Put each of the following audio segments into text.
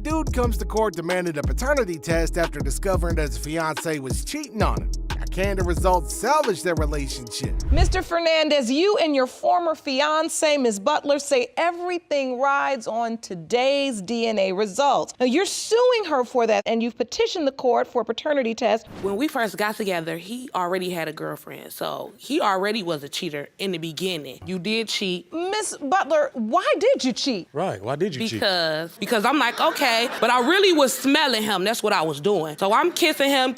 dude comes to court demanding a paternity test after discovering that his fiancée was cheating on him. Can the results salvage their relationship? Mr. Fernandez, you and your former fiancée, Ms. Butler, say everything rides on today's DNA results. Now, you're suing her for that, and you've petitioned the court for a paternity test. When we first got together, he already had a girlfriend, so he already was a cheater in the beginning. You did cheat. Ms. Butler, why did you cheat? Right, why did you cheat? Because I'm like, okay, but I really was smelling him. That's what I was doing. So I'm kissing him.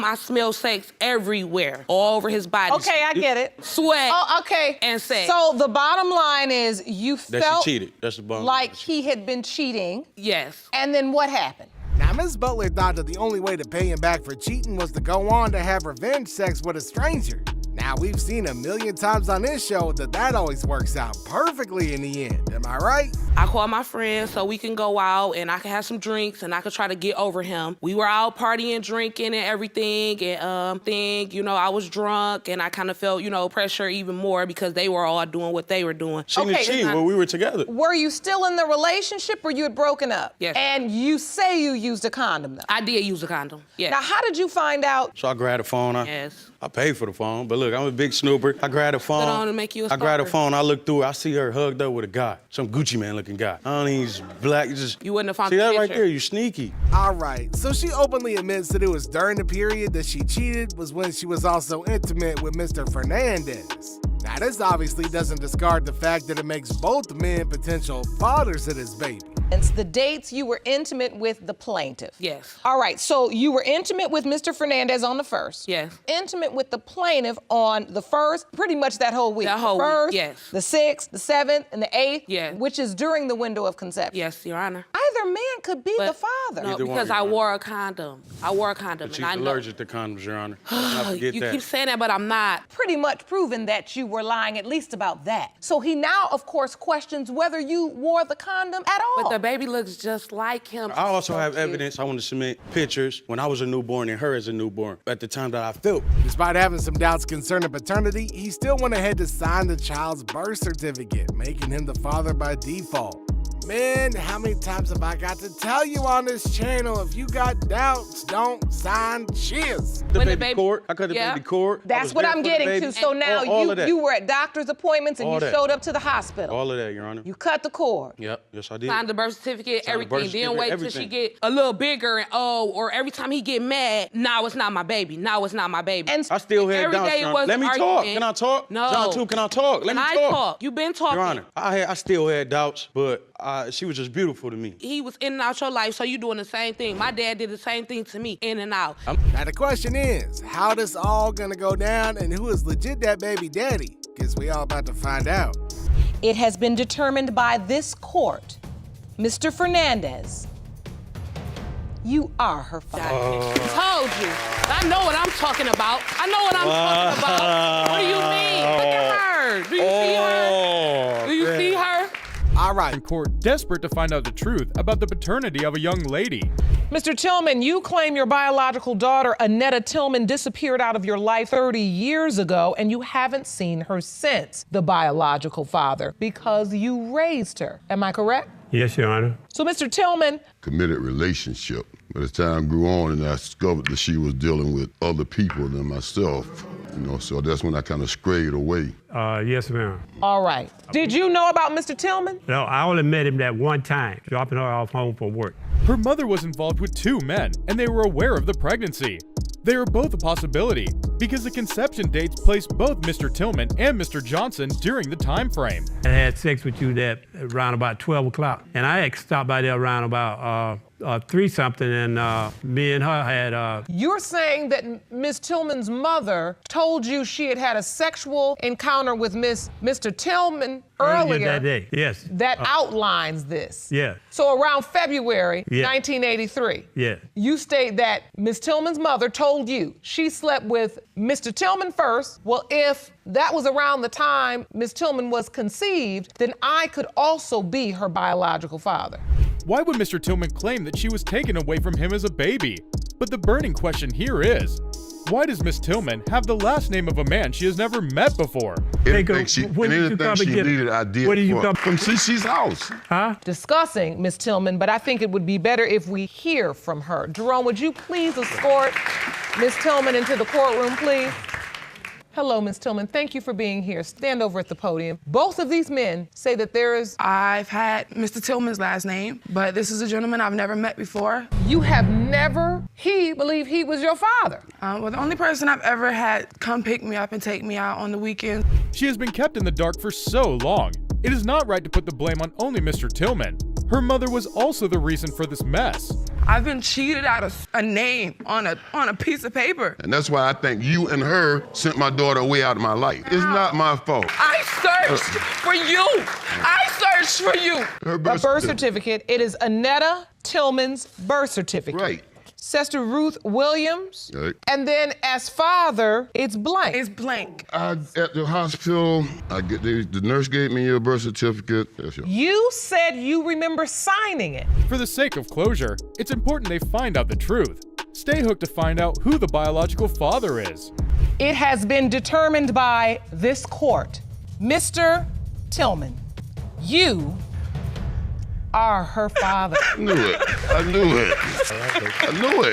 I smell sex everywhere, all over his body. Okay, I get it. Sweat. Oh, okay. And sex. So the bottom line is you That felt she cheated. That's the bottom like line. he had been cheating. Yes. And then what happened? Now, Ms. Butler thought that the only way to pay him back for cheating was to go on to have revenge sex with a stranger. Now, we've seen a million times on this show that always works out perfectly in the end. Am I right? I called my friends so we can go out and I can have some drinks and I could try to get over him. We were out partying, drinking and everything, and I was drunk and I kind of felt, pressure even more because they were all doing what they were doing. She didn't cheat when we were together. Were you still in the relationship or you had broken up? Yes. And you say you used a condom, though? I did use a condom, yes. Now, how did you find out? So I grabbed the phone. Yes. I paid for the phone, but look, I'm a big snooper. I grabbed the phone. Put on to make you a I grabbed the stalker. phone, I looked through it, I see her hugged up with a guy, some Gucci man looking guy. I don't think he's black, just... You wouldn't have found See the that right picture. there, you sneaky. All right, so she openly admits that it was during the period that she cheated was when she was also intimate with Mr. Fernandez. Now, this obviously doesn't discard the fact that it makes both men potential fathers of this baby. It's the dates you were intimate with the plaintiff. Yes. All right, so you were intimate with Mr. Fernandez on the 1st. Yes. Intimate with the plaintiff on the 1st, pretty much that whole week. That whole the 1st, week, yes. The 6th, the 7th, and the 8th, Yes. which is during the window of conception. Yes, Your Honor. Either man could be the father. No, Either one, because Your I Honor. wore a condom. I wore a condom, But and she's I know. allergic to condoms, Your Honor. Let's not forget You that. keep saying that, but I'm not. Pretty much proven that you were lying, at least about that. So he now, of course, questions whether you wore the condom at all. But the baby looks just like him. I also So have cute. evidence. I want to submit pictures when I was a newborn and her as a newborn at the time that I felt. Despite having some doubts concerning paternity, he still went ahead to sign the child's birth certificate, making him the father by default. Man, how many times have I got to tell you on this channel, if you got doubts, don't sign cheers. The When baby the baby- cord. I cut the Yeah. baby cord. I That's was what there I'm for the getting baby. to. So now all of that. you were at doctor's appointments and All you that. showed up to the hospital. All of that, Your Honor. You cut the cord. Yep, yes I did. Signed the birth certificate, Signed the everything. birth Then certificate, wait till she everything. get a little bigger and or every time he get mad, now it's not my baby. Now it's not my baby. And I still had every doubts, day Your it Honor. was Let me talk. argument. Can I talk? No. John 2, can I talk? Let me I talk. talk. You've been talking. Your Honor, I still had doubts, but she was just beautiful to me. He was in and out your life, so you doing the same thing. My dad did the same thing to me, in and out. Now the question is, how this all gonna go down and who is legit that baby daddy? Because we all about to find out. It has been determined by this court, Mr. Fernandez, you are her father. Told you. I know what I'm talking about. I know what I'm talking about. What do you mean? Look at her. Do you see her? Do you see her? All right. In court, desperate to find out the truth about the paternity of a young lady. Mr. Tillman, you claim your biological daughter, Annetta Tillman, disappeared out of your life 30 years ago, and you haven't seen her since, the biological father, because you raised her. Am I correct? Yes, Your Honor. So, Mr. Tillman, committed relationship. But as time grew on and I discovered that she was dealing with other people than myself, so that's when I kind of strayed away. Yes, ma'am. all right. Did you know about Mr. Tillman? No, I only met him that one time, dropping her off home from work. Her mother was involved with 2 men, and they were aware of the pregnancy. They were both a possibility, because the conception dates placed both Mr. Tillman and Mr. Johnson during the time frame. I had sex with you that around about 12 o'clock. And I had stopped by there around about 3-something, and me and her had... You're saying that Miss Tillman's mother told you she had had a sexual encounter with Mr. Tillman earlier that day, yes. that outlines this. Yeah. So around February Yeah. 1983, Yeah. you state that Miss Tillman's mother told you she slept with Mr. Tillman first. Well, if that was around the time Miss Tillman was conceived, then I could also be her biological father. Why would Mr. Tillman claim that she was taken away from him as a baby? But the burning question here is Why does Miss Tillman have the last name of a man she has never met before? Anything she needed, I did. What did you for her. come? From CC's house. Huh? Discussing Miss Tillman, but I think it would be better if we hear from her. Jerome, would you please escort Miss Tillman into the courtroom, please? Hello, Miss Tillman. Thank you for being here. Stand over at the podium. Both of these men say that there is... I've had Mr. Tillman's last name, but this is a gentleman I've never met before. You have never... He believed he was your father. Well, the only person I've ever had come pick me up and take me out on the weekends. She has been kept in the dark for so long. It is not right to put the blame on only Mr. Tillman. Her mother was also the reason for this mess. I've been cheated out of a name on a piece of paper. And that's why I think you and her sent my daughter away out of my life. It's not my fault. I searched for you. I searched for you. Her A birth certificate. It is Annetta Tillman's birth certificate. Right. Sister Ruth Williams. Right. And then as father, it's blank. It's blank. At the hospital, the nurse gave me your birth certificate. That's yours. You said you remember signing it. For the sake of closure, it's important they find out the truth. Stay hooked to find out who the biological father is. It has been determined by this court. Mr. Tillman, you are her father. I knew it. I knew it. I knew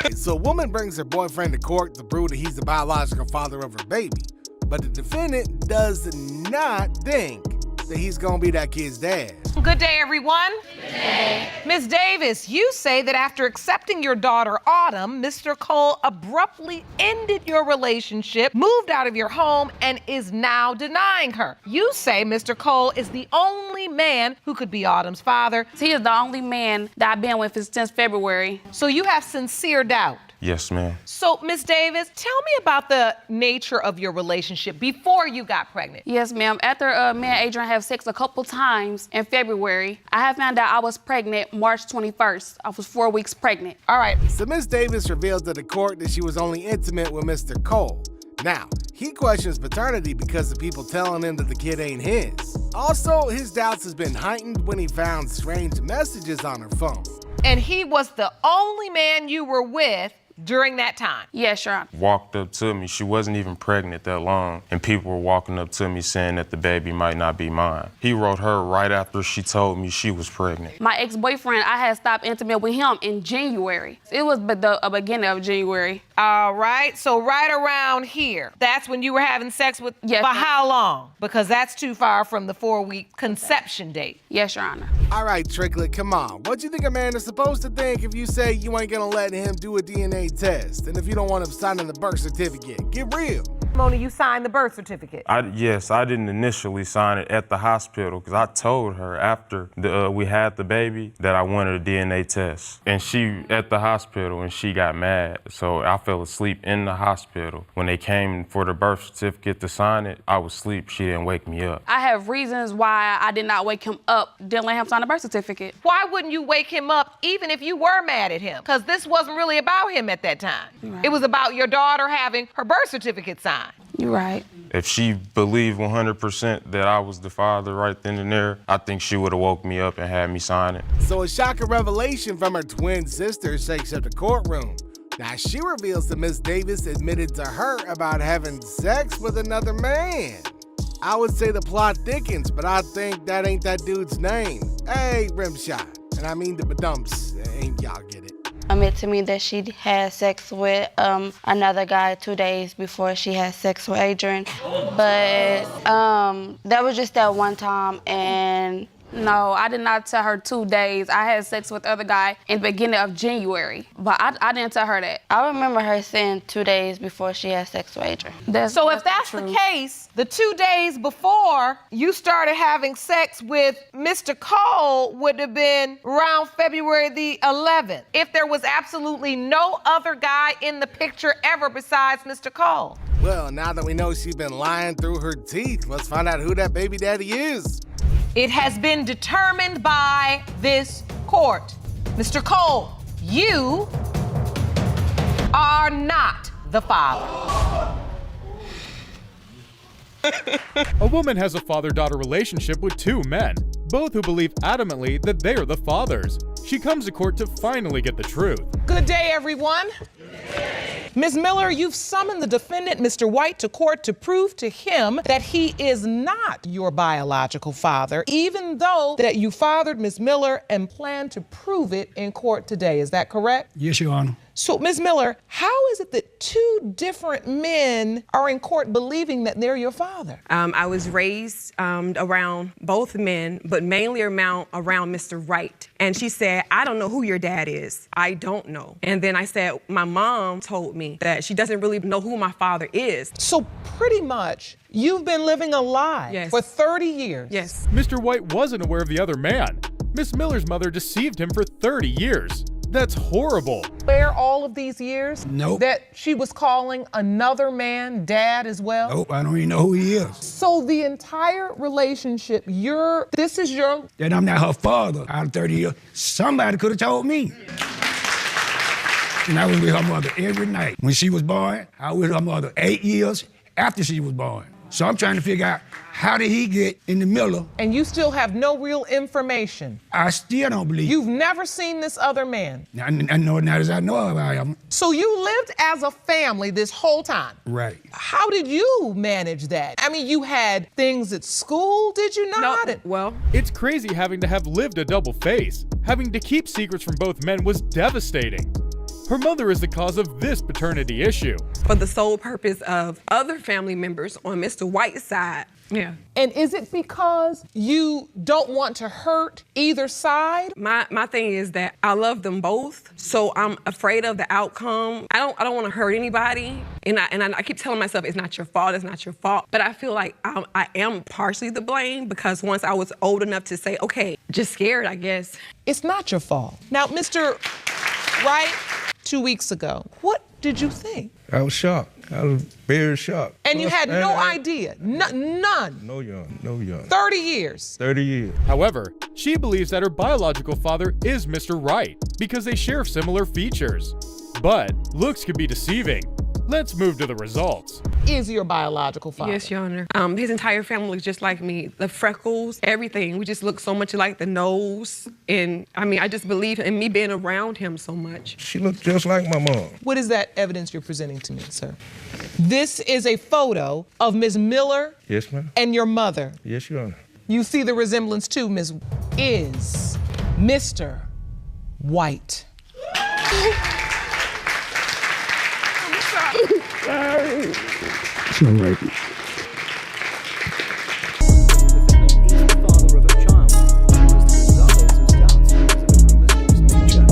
it. So a woman brings her boyfriend to court to prove that he's the biological father of her baby. But the defendant does not think that he's gonna be that kid's dad. Good day, everyone. Good day. Ms. Davis, you say that after accepting your daughter, Autumn, Mr. Cole abruptly ended your relationship, moved out of your home, and is now denying her. You say Mr. Cole is the only man who could be Autumn's father. He is the only man that I've been with since February. So you have sincere doubt. Yes, ma'am. So, Ms. Davis, tell me about the nature of your relationship before you got pregnant. Yes, ma'am. After me and Adrian have sex a couple times in February, I have found out I was pregnant March 21st. I was 4 weeks pregnant. All right. So Miss Davis reveals to the court that she was only intimate with Mr. Cole. Now, he questions paternity because of people telling him that the kid ain't his. Also, his doubts has been heightened when he found strange messages on her phone. And he was the only man you were with during that time? Yes, Your Honor. Walked up to me. She wasn't even pregnant that long. And people were walking up to me saying that the baby might not be mine. He wrote her right after she told me she was pregnant. My ex-boyfriend, I had stopped intimate with him in January. It was the beginning of January. All right, so right around here, that's when you were having sex with, yes, for how long? Because that's too far from the 4-week conception date. Yes, Your Honor. All right, Tricklet, come on. What do you think a man is supposed to think if you say you ain't gonna let him do a DNA test? And if you don't want him signing the birth certificate? Get real. Mona, you signed the birth certificate. Yes, I didn't initially sign it at the hospital because I told her after we had the baby that I wanted a DNA test. And she, at the hospital, and she got mad. So I fell asleep in the hospital. When they came for the birth certificate to sign it, I was asleep. She didn't wake me up. I have reasons why I did not wake him up, didn't let him sign the birth certificate. Why wouldn't you wake him up even if you were mad at him? Because this wasn't really about him at that time. Right. It was about your daughter having her birth certificate signed. You're right. If she believed 100% that I was the father right then and there, I think she would have woke me up and had me sign it. So a shocking revelation from her twin sister shakes up the courtroom. Now she reveals that Miss Davis admitted to her about having sex with another man. I would say the plot thickens, but I think that ain't that dude's name. Hey, Rimshot. And I mean the badumps. Ain't y'all get it? Admit to me that she had sex with another guy 2 days before she had sex with Adrian. But that was just that one time, and no, I did not tell her 2 days. I had sex with the other guy in the beginning of January, but I didn't tell her that. I remember her saying 2 days before she had sex with Adrian. So if that's the case, the 2 days before you started having sex with Mr. Cole would have been around February the 11th, if there was absolutely no other guy in the picture ever besides Mr. Cole. Well, now that we know she's been lying through her teeth, let's find out who that baby daddy is. It has been determined by this court. Mr. Cole, you are not the father. A woman has a father-daughter relationship with 2 men. both who believe adamantly that they are the fathers. She comes to court to finally get the truth. Good day, everyone. Ms. Miller, you've summoned the defendant, Mr. White, to court to prove to him that he is not your biological father, even though that you fathered Ms. Miller and plan to prove it in court today. Is that correct? Yes, Your Honor. So, Ms. Miller, how is it that two different men are in court believing that they're your father? I was raised around both men, but mainly around Mr. Wright. And she said, I don't know who your dad is. I don't know. And then I said, my mom told me that she doesn't really know who my father is. So pretty much, you've been living a lie for 30 years. Yes. Mr. White wasn't aware of the other man. Miss Miller's mother deceived him for 30 years. That's horrible. Where all of these years? Nope. That she was calling another man dad as well? Nope, I don't even know who he is. So the entire relationship, this is your... That I'm not her father out of 30 years. Somebody could have told me. And I was with her mother every night. When she was born, I was with her mother 8 years after she was born. So I'm trying to figure out, how did he get in the Miller? And you still have no real information. I still don't believe. You've never seen this other man. I know not as I know about him. So you lived as a family this whole time. Right. How did you manage that? I mean, you had things at school, did you not? No, well. It's crazy having to have lived a double face. Having to keep secrets from both men was devastating. Her mother is the cause of this paternity issue. For the sole purpose of other family members on Mr. White's side. Yeah. And is it because you don't want to hurt either side? My thing is that I love them both, so I'm afraid of the outcome. I don't want to hurt anybody, and I keep telling myself it's not your fault, it's not your fault. But I feel like I am partially to blame because once I was old enough to say, okay, just scared, I guess. It's not your fault. Now, Mr. Wright, 2 weeks ago, what did you think? I was shocked. I was very shocked. And you had no idea? None? No young. 30 years? 30 years. However, she believes that her biological father is Mr. Wright because they share similar features. But looks can be deceiving. Let's move to the results. Is your biological father? Yes, Your Honor. His entire family looks just like me. The freckles, everything. We just look so much alike, the nose. And I mean, I just believe in me being around him so much. She looked just like my mom. What is that evidence you're presenting to me, sir? This is a photo of Ms. Miller. Yes, ma'am. And your mother. Yes, Your Honor. You see the resemblance too, Ms. Is Mr. White. It's all right.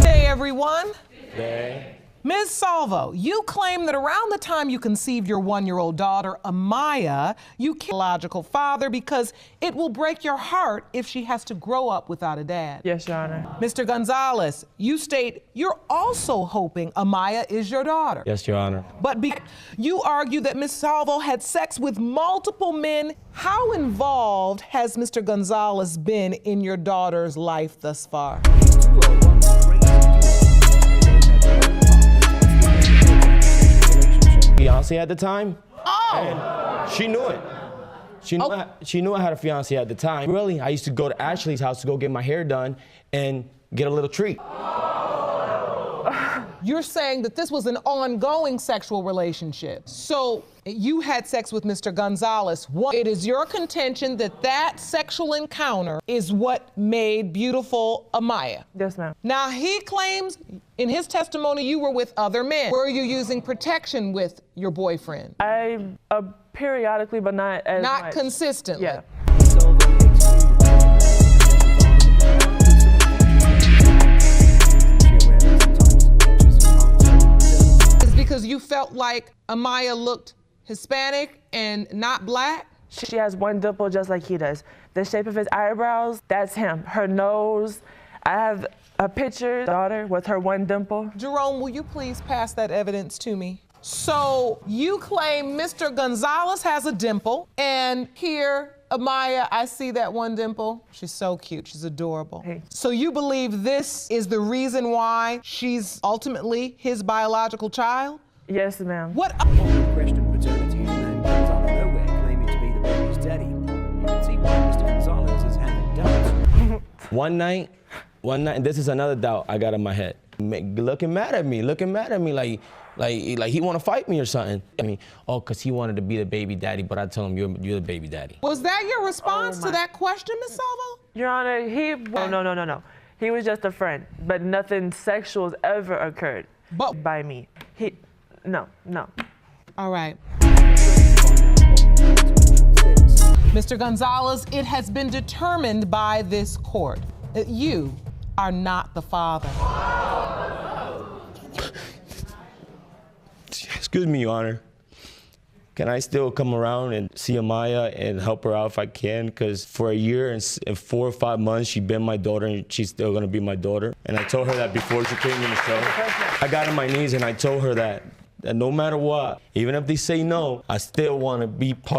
Hey, everyone. Hey. Ms. Salvo, you claim that around the time you conceived your 1-year-old daughter, Amaya, you killed her biological father because it will break your heart if she has to grow up without a dad. Yes, Your Honor. Mr. Gonzalez, you state you're also hoping Amaya is your daughter. Yes, Your Honor. But you argue that Ms. Salvo had sex with multiple men. How involved has Mr. Gonzalez been in your daughter's life thus far? Fiance at the time. Oh! And she knew it. She knew I had a fiance at the time. Really, I used to go to Ashley's house to go get my hair done and get a little treat. You're saying that this was an ongoing sexual relationship. So you had sex with Mr. Gonzalez. It is your contention that that sexual encounter is what made beautiful Amaya. Yes, ma'am. Now, he claims in his testimony you were with other men. Were you using protection with your boyfriend? Periodically, but not as much. Not consistently? Yeah. Because you felt like Amaya looked Hispanic and not black? She has one dimple just like he does. The shape of his eyebrows, that's him. Her nose, I have a picture of my daughter with her one dimple. Jerome, will you please pass that evidence to me? So you claim Mr. Gonzalez has a dimple, and here, Amaya, I see that one dimple. She's so cute, she's adorable. Hey. So you believe this is the reason why she's ultimately his biological child? Yes, ma'am. What? Questioned paternity, his name comes out of nowhere, claiming to be the baby's daddy. You can see why Mr. Gonzalez is having doubts. One night, and this is another doubt I got in my head. Looking mad at me like he want to fight me or something. I mean, because he wanted to be the baby daddy, but I told him, you're the baby daddy. Was that your response to that question, Ms. Salvo? Your Honor, no. He was just a friend, but nothing sexual has ever occurred by me. No. All right. Mr. Gonzalez, it has been determined by this court that you are not the father. Excuse me, Your Honor. Can I still come around and see Amaya and help her out if I can? Because for a year and 4 or 5 months, she's been my daughter and she's still gonna be my daughter. And I told her that before she came in the show. I got on my knees and I told her that no matter what, even if they say no, I still wanna be part